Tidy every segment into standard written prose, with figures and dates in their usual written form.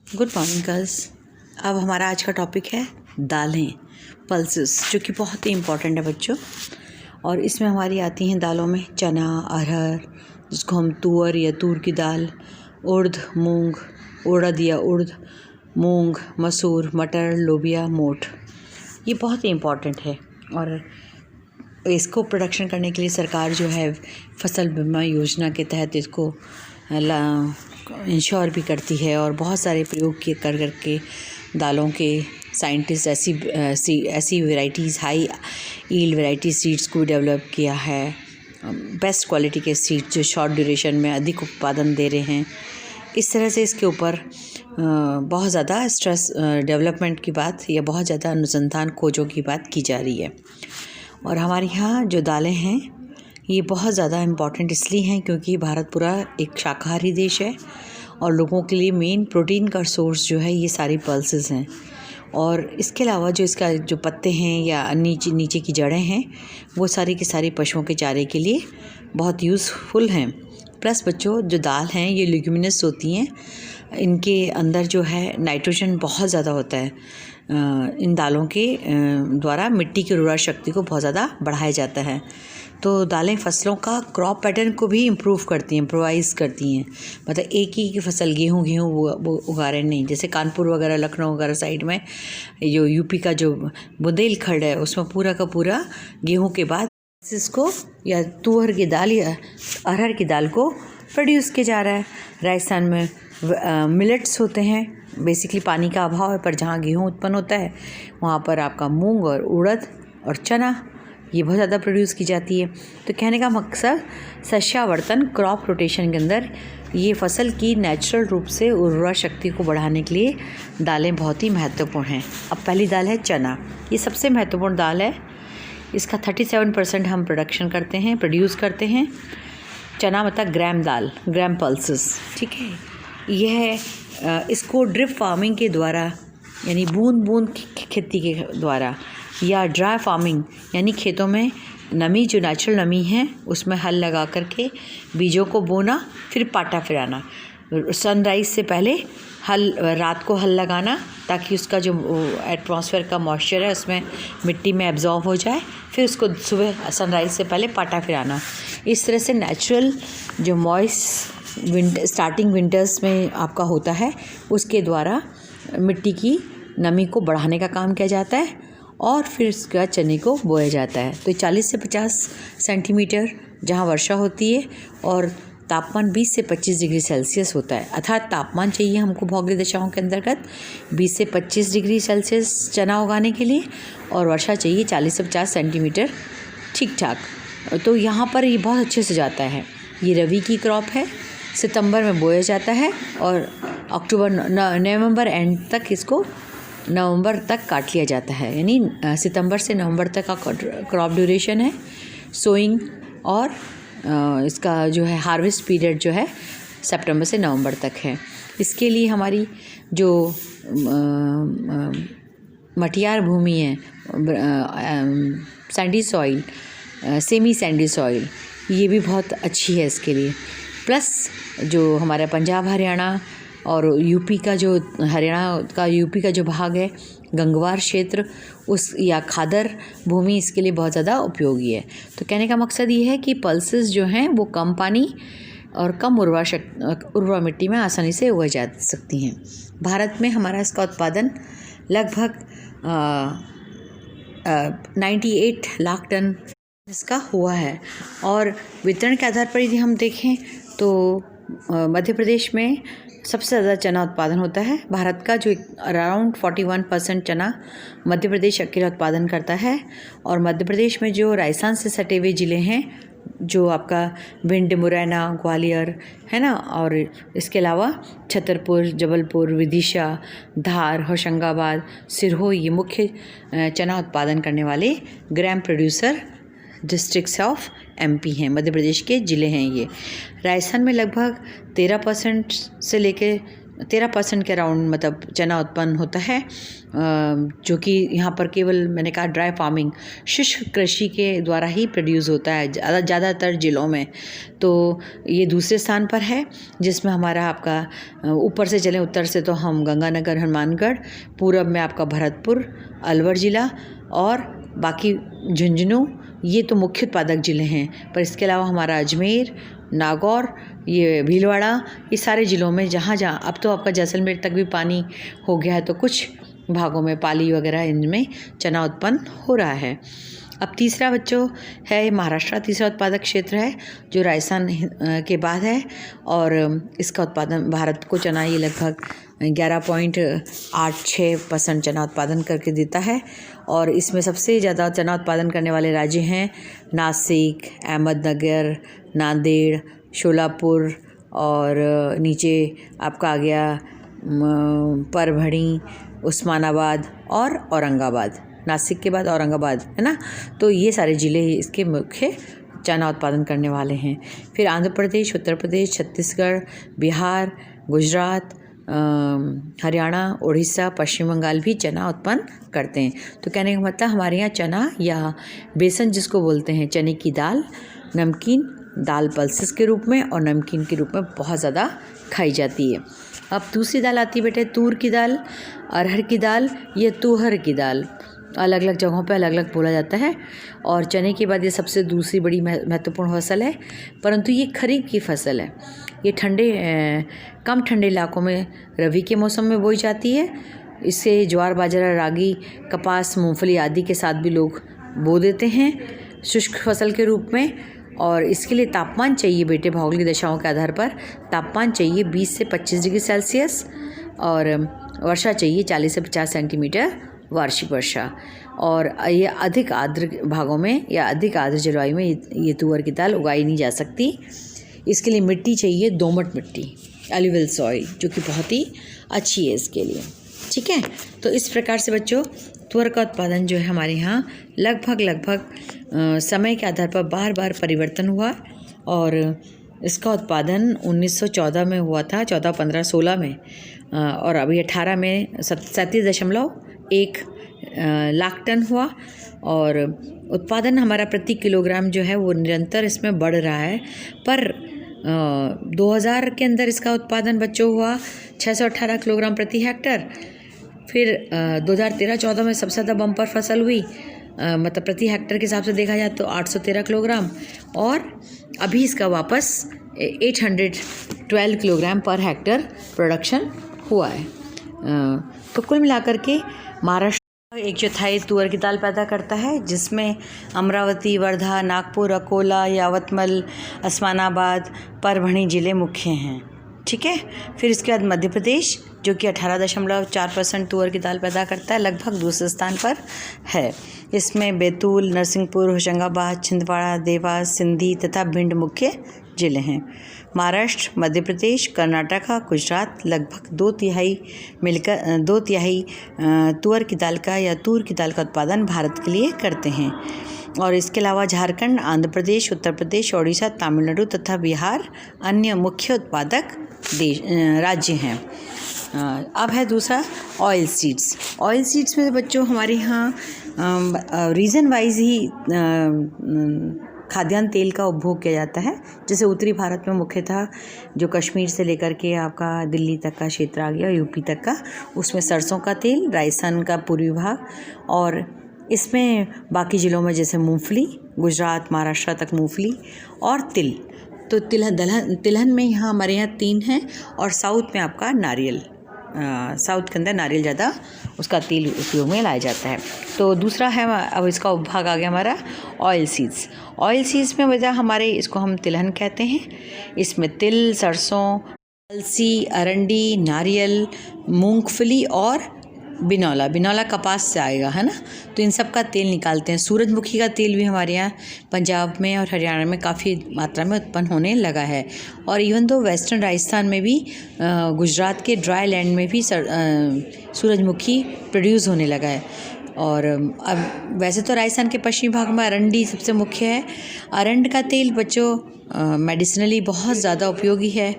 Good morning girls. अब हमारा आज का टॉपिक है दालें, पल्सेस, जो कि बहुत ही इम्पॉर्टेंट है बच्चों। और इसमें हमारी आती हैं दालों में चना, अरहर, जिसको हम तुअर या तूर की दाल, उड़द, मूंग, उड़द या उड़द, मूंग, मसूर, मटर, लोबिया, मोठ। ये बहुत ही इम्पॉर्टेंट है और इसको प्रोडक्शन करने के लिए सरकार जो है फसल बीमा योजना के तहत इसको इंश्योर भी करती है और बहुत सारे प्रयोग कर करके दालों के साइंटिस्ट ऐसी varieties, high yield variety seeds को डेवलप किया है। बेस्ट क्वालिटी के सीड्स जो शॉर्ट ड्यूरेशन में अधिक उत्पादन दे रहे हैं। इस तरह से इसके ऊपर बहुत ज़्यादा स्ट्रेस डेवलपमेंट की बात या बहुत ज़्यादा अनुसंधान खोजों की बात की जा रही है। और हमारे यहाँ जो दालें हैं ये बहुत ज़्यादा इम्पॉर्टेंट इसलिए हैं क्योंकि भारत पूरा एक शाकाहारी देश है और लोगों के लिए मेन प्रोटीन का सोर्स जो है ये सारी पल्सेस हैं। और इसके अलावा जो इसका जो पत्ते हैं या नीचे की जड़ें हैं वो सारी की सारी पशुओं के चारे के लिए बहुत यूज़फुल हैं। प्लस बच्चों, जो दाल हैं ये लेग्यूमिनस होती हैं, इनके अंदर जो है नाइट्रोजन बहुत ज़्यादा होता है। इन दालों के द्वारा मिट्टी की उर्वरा शक्ति को बहुत ज़्यादा बढ़ाया जाता है। तो दालें फसलों का क्रॉप पैटर्न को भी इम्प्रूव करती हैं, इम्प्रोवाइज़ करती हैं। मतलब एक ही की फसल गेहूँ वो उगा रहे नहीं, जैसे कानपुर वगैरह, लखनऊ वगैरह साइड में जो यूपी का जो बुंदेलखंड है उसमें पूरा का पूरा गेहूँ के बाद इसको या तुअर की दाल या अरहर की दाल को प्रोड्यूस किया जा रहा है। राजस्थान में मिलेट्स होते हैं, बेसिकली पानी का अभाव है, पर जहाँ गेहूँ उत्पन्न होता है वहाँ पर आपका मूंग और उड़द और चना ये बहुत ज़्यादा प्रोड्यूस की जाती है। तो कहने का मकसद शस्यावर्तन, क्रॉप रोटेशन के अंदर ये फसल की नेचुरल रूप से उर्वरा शक्ति को बढ़ाने के लिए दालें बहुत ही महत्वपूर्ण हैं। अब पहली दाल है चना। ये सबसे महत्वपूर्ण दाल है। इसका 37% हम प्रोड्यूस करते हैं। चना मतलब ग्राम दाल, ग्राम पल्सेस, ठीक है। यह इसको ड्रिप फार्मिंग के द्वारा यानी बूंद बूंद खेती के द्वारा या ड्राई फार्मिंग यानी खेतों में नमी, जो नेचुरल नमी है उसमें हल लगा करके बीजों को बोना, फिर पाटा फिराना, सनराइज़ से पहले रात को हल लगाना ताकि उसका जो एटमॉस्फेयर का मॉइस्चर है उसमें मिट्टी में एब्जॉर्ब हो जाए, फिर उसको सुबह सनराइज़ से पहले पाटा फिराना। इस तरह से नेचुरल जो मॉइस्ट स्टार्टिंग विंटर्स में आपका होता है उसके द्वारा मिट्टी की नमी को बढ़ाने का काम किया जाता है और फिर उसके बाद चने को बोया जाता है। तो 40 से 50 सेंटीमीटर जहाँ वर्षा होती है और तापमान 20 से 25 डिग्री सेल्सियस होता है। अर्थात तापमान चाहिए हमको भौगोलिक दशाओं के अंतर्गत 20 से 25 डिग्री सेल्सियस चना उगाने के लिए और वर्षा चाहिए 40 से 50 सेंटीमीटर, ठीक ठाक। तो यहाँ पर ये बहुत अच्छे से जाता है। ये रबी की क्रॉप है, सितंबर में बोया जाता है और नवंबर एंड तक इसको नवंबर तक काट लिया जाता है। यानी सितंबर से नवंबर तक का क्रॉप ड्यूरेशन है सोइंग, और इसका जो है हार्वेस्ट पीरियड जो है सितंबर से नवंबर तक है। इसके लिए हमारी जो मटियार भूमि है, Sandy soil, semi Sandy soil, ये भी बहुत अच्छी है इसके लिए। प्लस जो हमारा पंजाब, हरियाणा और यूपी का जो भाग है, गंगवार क्षेत्र, उस या खादर भूमि इसके लिए बहुत ज़्यादा उपयोगी है। तो कहने का मकसद ये है कि पल्सेस जो हैं वो कम पानी और कम उर्वरा मिट्टी में आसानी से उगाई जा सकती हैं। भारत में हमारा इसका उत्पादन लगभग 98 लाख टन इसका हुआ है। और वितरण के आधार पर यदि हम देखें तो मध्य प्रदेश में सबसे ज़्यादा चना उत्पादन होता है। भारत का जो अराउंड 41% चना मध्य प्रदेश अकेला उत्पादन करता है। और मध्य प्रदेश में जो राजस्थान से सटे हुए ज़िले हैं, जो आपका भिंड, मुरैना, ग्वालियर है ना, और इसके अलावा छतरपुर, जबलपुर, विदिशा, धार, होशंगाबाद, सिरहोर, ये मुख्य चना उत्पादन करने वाले ग्राम प्रोड्यूसर डिस्ट्रिक्ट्स ऑफ एमपी हैं, मध्य प्रदेश के ज़िले हैं ये। राजस्थान में लगभग 13% से लेकर 13% के अराउंड मतलब चना उत्पन्न होता है, जो कि यहाँ पर केवल मैंने कहा ड्राई फार्मिंग, शुष्क कृषि के द्वारा ही प्रोड्यूस होता है ज़्यादातर ज़िलों में। तो ये दूसरे स्थान पर है, जिसमें हमारा आपका ऊपर से चलें उत्तर से तो हम गंगानगर, हनुमानगढ़, पूरब में आपका भरतपुर, अलवर ज़िला और बाकी झुंझुनू, ये तो मुख्य उत्पादक ज़िले हैं। पर इसके अलावा हमारा अजमेर, नागौर, ये भीलवाड़ा, ये सारे ज़िलों में जहाँ अब तो आपका जैसलमेर तक भी पानी हो गया है, तो कुछ भागों में पाली वगैरह इनमें चना उत्पन्न हो रहा है। अब तीसरा बच्चों है महाराष्ट्र, तीसरा उत्पादक क्षेत्र है जो राजस्थान के बाद है, और इसका उत्पादन भारत को चना ये लगभग 11.86% चना उत्पादन करके देता है। और इसमें सबसे ज़्यादा चना उत्पादन करने वाले राज्य हैं नासिक, अहमदनगर, नांदेड़, शोलापुर और नीचे आपका आ गया परभणी, उस्मानाबाद और औरंगाबाद। नासिक के बाद औरंगाबाद है ना, तो ये सारे ज़िले इसके मुख्य चना उत्पादन करने वाले हैं। फिर आंध्र प्रदेश, उत्तर प्रदेश, छत्तीसगढ़, बिहार, गुजरात, हरियाणा, उड़ीसा, पश्चिम बंगाल भी चना उत्पन्न करते हैं। तो कहने का मतलब हमारे यहाँ चना या बेसन जिसको बोलते हैं, चने की दाल, नमकीन दाल पल्सेस के रूप में और नमकीन के रूप में बहुत ज़्यादा खाई जाती है। अब दूसरी दाल आती है बेटे तूर की दाल, अरहर की दाल, ये तुहर की दाल, अलग अलग जगहों पे अलग अलग बोला जाता है। और चने के बाद ये सबसे दूसरी बड़ी महत्वपूर्ण फसल है, परंतु ये खरीफ की फसल है। ये कम ठंडे इलाकों में रबी के मौसम में बोई जाती है। इसे ज्वार, बाजरा, रागी, कपास, मूंगफली आदि के साथ भी लोग बो देते हैं शुष्क फसल के रूप में। और इसके लिए तापमान चाहिए बेटे, भौगोलिक दशाओं के आधार पर तापमान चाहिए 20 से 25 डिग्री सेल्सियस, और वर्षा चाहिए 40 से 50 सेंटीमीटर वार्षिक वर्षा। और ये अधिक आर्द्र भागों में या अधिक आर्द्र जलवायु में ये तुअर की दाल उगाई नहीं जा सकती। इसके लिए मिट्टी चाहिए दोमट मिट्टी, एलुवियल सॉइल, जो कि बहुत ही अच्छी है इसके लिए। ठीक है, तो इस प्रकार से बच्चों तुअर का उत्पादन जो है हमारे यहाँ लगभग समय के आधार पर बार बार परिवर्तन हुआ। और इसका उत्पादन 1914 में हुआ था, 14, 15, 16 में, और अभी 18 में 37.1 लाख टन हुआ। और उत्पादन हमारा प्रति किलोग्राम जो है वो निरंतर इसमें बढ़ रहा है। पर 2000 के अंदर इसका उत्पादन बच्चों हुआ 618 किलोग्राम प्रति हेक्टर। फिर 2013-14 में सबसे ज़्यादा बम्पर फसल हुई, मतलब प्रति हेक्टर के हिसाब से देखा जाए तो 813 किलोग्राम, और अभी इसका वापस 812 किलोग्राम पर हेक्टर प्रोडक्शन हुआ है। तो कुल मिलाकर के महाराष्ट्र 1/4 तुअर की दाल पैदा करता है, जिसमें अमरावती, वर्धा, नागपुर, अकोला, यावतमल, उस्मानाबाद, परभणी ज़िले मुख्य हैं। ठीक है, फिर इसके बाद मध्य प्रदेश जो कि 18.4% तुअर की दाल पैदा करता है, लगभग दूसरे स्थान पर है। इसमें बैतूल, नरसिंहपुर, होशंगाबाद, छिंदवाड़ा, देवास, सिंधी तथा भिंड मुख्य ज़िले हैं। महाराष्ट्र, मध्य प्रदेश, कर्नाटका, गुजरात लगभग 2/3 मिलकर 2/3 तुअर की दाल का या तूर की दाल का उत्पादन भारत के लिए करते हैं। और इसके अलावा झारखंड, आंध्र प्रदेश, उत्तर प्रदेश, ओडिशा, तमिलनाडु तथा बिहार अन्य मुख्य उत्पादक राज्य हैं। अब है दूसरा ऑयल सीड्स। ऑयल सीड्स में बच्चों हमारे यहाँ रीजन वाइज ही खाद्यान्न तेल का उपभोग किया जाता है। जैसे उत्तरी भारत में मुख्यतः जो कश्मीर से लेकर के आपका दिल्ली तक का क्षेत्र आ गया, यूपी तक का, उसमें सरसों का तेल, राजस्थान का पूर्वी भाग, और इसमें बाकी ज़िलों में जैसे मूंगफली, गुजरात, महाराष्ट्र तक मूंगफली और तिल। तो तिलहन में यहाँ हमारे यहाँ 3 हैं, और साउथ में आपका नारियल, साउथ के अंदर नारियल ज़्यादा उसका तेल उपयोग में लाया जाता है। तो दूसरा है, अब इसका उपभाग आ गया हमारा ऑयल सीड्स। ऑयल सीड्स में वजह हमारे इसको हम तिलहन कहते हैं। इसमें तिल, सरसों, अलसी, अरंडी, नारियल, मूंगफली और बिनौला कपास से आएगा, है ना। तो इन सब का तेल निकालते हैं। सूरजमुखी का तेल भी हमारे यहाँ पंजाब में और हरियाणा में काफ़ी मात्रा में उत्पन्न होने लगा है। और इवन तो वेस्टर्न राजस्थान में भी, गुजरात के ड्राई लैंड में भी सूरजमुखी प्रोड्यूस होने लगा है। और अब वैसे तो राजस्थान के पश्चिमी भाग में अरंडी सबसे मुख्य है। अरंड का तेल बच्चों मेडिसिनली बहुत ज़्यादा उपयोगी है।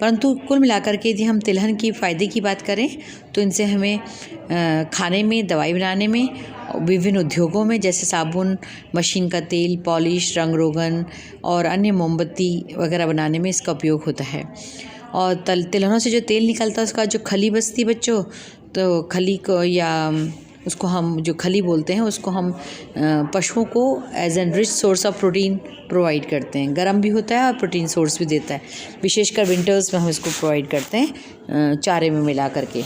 परंतु कुल मिलाकर के यदि हम तिलहन की फ़ायदे की बात करें तो इनसे हमें खाने में, दवाई बनाने में, विभिन्न उद्योगों में जैसे साबुन, मशीन का तेल, पॉलिश, रंग रोगन और अन्य मोमबत्ती वगैरह बनाने में इसका उपयोग होता है। और तिलहनों से जो तेल निकलता है उसका जो खली बचती बच्चों, तो खली को या उसको हम जो खली बोलते हैं उसको हम पशुओं को as an rich source of protein provide करते हैं। गर्म भी होता है और प्रोटीन सोर्स भी देता है। विशेषकर विंटर्स में हम इसको प्रोवाइड करते हैं चारे में मिला करके।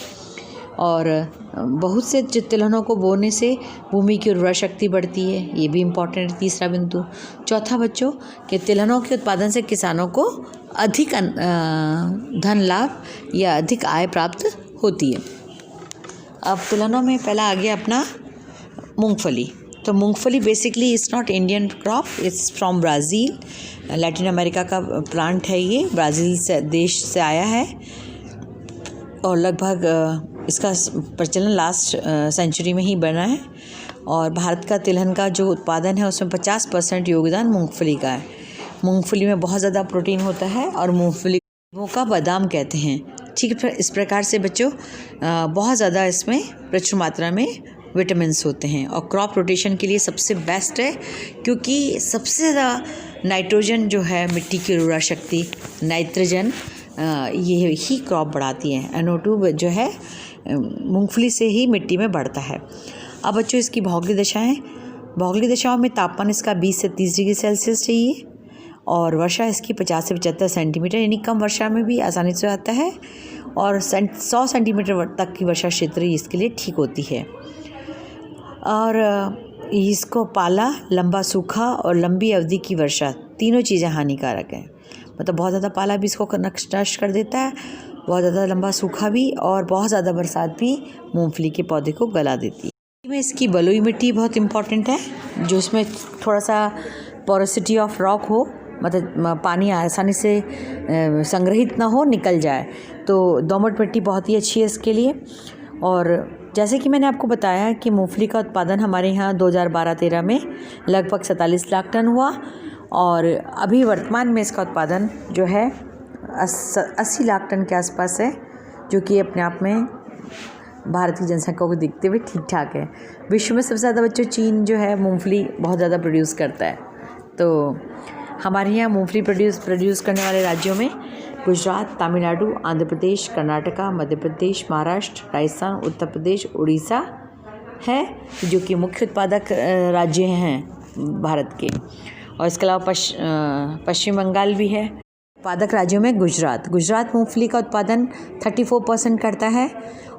और बहुत से तिलहनों को बोने से भूमि की उर्वरा शक्ति बढ़ती है, ये भी इम्पॉर्टेंट है। तीसरा बिंदु। चौथा बच्चों कि तिलहनों के उत्पादन से किसानों को अधिक धन लाभ या अधिक आय प्राप्त होती है। अब तिलहनों में पहला आ गया अपना मूंगफली। तो मूंगफली basically it's not Indian crop, it's from Brazil, Latin America का प्लांट है। ये ब्राज़ील से देश से आया है और लगभग इसका प्रचलन लास्ट सेंचुरी में ही बना है। और भारत का तिलहन का जो उत्पादन है उसमें 50% योगदान मूंगफली का है। मूंगफली में बहुत ज़्यादा प्रोटीन होता है और मूंगफली का बादाम कहते हैं। ठीक है, इस प्रकार से बच्चों बहुत ज़्यादा इसमें प्रचुर मात्रा में विटामिन्स होते हैं और क्रॉप रोटेशन के लिए सबसे बेस्ट है, क्योंकि सबसे ज़्यादा नाइट्रोजन जो है मिट्टी की उर्वरा शक्ति, नाइट्रोजन ये ही क्रॉप बढ़ाती है। NO2 जो है मूंगफली से ही मिट्टी में बढ़ता है। अब बच्चों इसकी भौगोलिक दशाओं में तापमान इसका 20 से 30 डिग्री सेल्सियस चाहिए और वर्षा इसकी 50 से 75 सेंटीमीटर, यानी कम वर्षा में भी आसानी से आता है और 100 सेंटीमीटर तक की वर्षा क्षेत्र इसके लिए ठीक होती है। और इसको पाला, लंबा सूखा और लंबी अवधि की वर्षा तीनों चीज़ें हानिकारक हैं। मतलब बहुत ज़्यादा पाला भी इसको नष्ट कर देता है, बहुत ज़्यादा लंबा सूखा भी, और बहुत ज़्यादा बरसात भी मूंगफली के पौधे को गला देती है। में इसकी बलुई मिट्टी बहुत इम्पॉर्टेंट है, जो इसमें थोड़ा सा पोरोसिटी ऑफ रॉक हो, मतलब पानी आसानी से संग्रहित ना हो, निकल जाए, तो दोमट मिट्टी बहुत ही अच्छी है इसके लिए। और जैसे कि मैंने आपको बताया कि मूंगफली का उत्पादन हमारे यहाँ 2012-13 में लगभग 47 लाख टन हुआ और अभी वर्तमान में इसका उत्पादन जो है 80 लाख टन के आसपास है, जो कि अपने आप में भारत की जनसंख्या को देखते हुए ठीक ठाक है। विश्व में सबसे ज़्यादा बच्चों चीन जो है मूंगफली बहुत ज़्यादा प्रोड्यूस करता है। तो हमारे यहाँ मूंगफली प्रोड्यूस करने वाले राज्यों में गुजरात, तमिलनाडु, आंध्र प्रदेश, कर्नाटका, मध्य प्रदेश, महाराष्ट्र, राजस्थान, उत्तर प्रदेश, उड़ीसा है, जो कि मुख्य उत्पादक राज्य हैं भारत के। और इसके अलावा पश्चिम बंगाल भी है। उत्पादक राज्यों में गुजरात मूंगफली का उत्पादन 34% करता है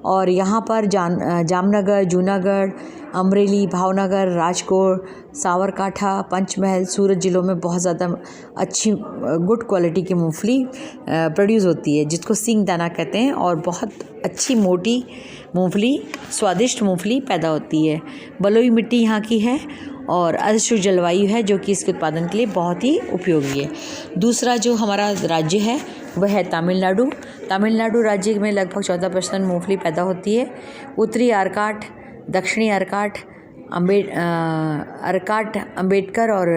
और यहाँ पर जामनगर, जूनागढ़, अमरेली, भावनगर, राजकोट, साबरकांठा, पंचमहल, सूरत ज़िलों में बहुत ज़्यादा अच्छी गुड क्वालिटी की मूंगफली प्रोड्यूस होती है, जिसको सींग दाना कहते हैं, और बहुत अच्छी मोटी मूंगफली, स्वादिष्ट मूंगफली पैदा होती है। बलुई मिट्टी यहाँ की है और अर्धशुष्क जलवायु है, जो कि इसके उत्पादन के लिए बहुत ही उपयोगी है। दूसरा जो हमारा राज्य है वह है तमिलनाडु राज्य में लगभग 14% मूंगफली पैदा होती है। उत्तरी आर्काट, दक्षिणी आर्काट, अम्बेडकर और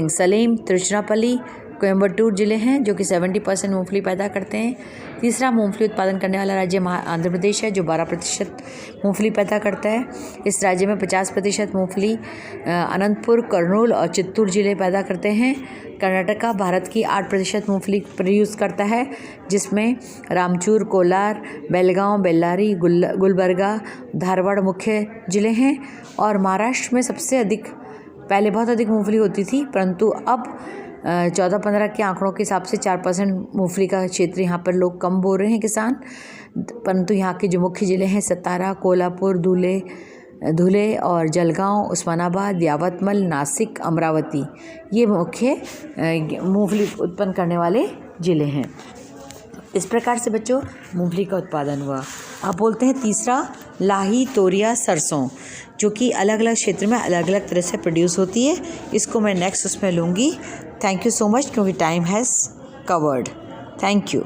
सलेम, तिरुचिरापल्ली, कोयम्बटूर ज़िले हैं, जो कि 70% मूंगफली पैदा करते हैं। तीसरा मूंगफली उत्पादन करने वाला राज्य आंध्र प्रदेश है, जो 12% मूंगफली पैदा करता है। इस राज्य में 50% मूंगफली अनंतपुर, कर्नूल और चित्तूर ज़िले पैदा करते हैं। कर्नाटका भारत की 8% मूंगफली प्रोड्यूस करता है, जिसमें रामचूर, कोलार, बेलगांव, बेल्लारी, गुलबर्गा, धारवाड़ मुख्य ज़िले हैं। और महाराष्ट्र में सबसे अधिक, पहले बहुत अधिक मूंगफली होती थी, परंतु अब 14-15 के आंकड़ों के हिसाब से 4% मूंगफली का क्षेत्र यहाँ पर लोग कम बो रहे हैं किसान। परंतु यहाँ के जो मुख्य ज़िले हैं सतारा, कोल्हापुर, धुले और जलगांव, उस्मानाबाद, यावतमल, नासिक, अमरावती, ये मुख्य मूंगफली उत्पन्न करने वाले ज़िले हैं। इस प्रकार से बच्चों मूंगफली का उत्पादन हुआ। अब बोलते हैं तीसरा, लाही, तोरिया, सरसों, जो कि अलग अलग क्षेत्र में अलग अलग तरह से प्रोड्यूस होती है। इसको मैं नेक्स्ट उसमें लूँगी। थैंक यू सो मच, क्योंकि time has covered. Thank you.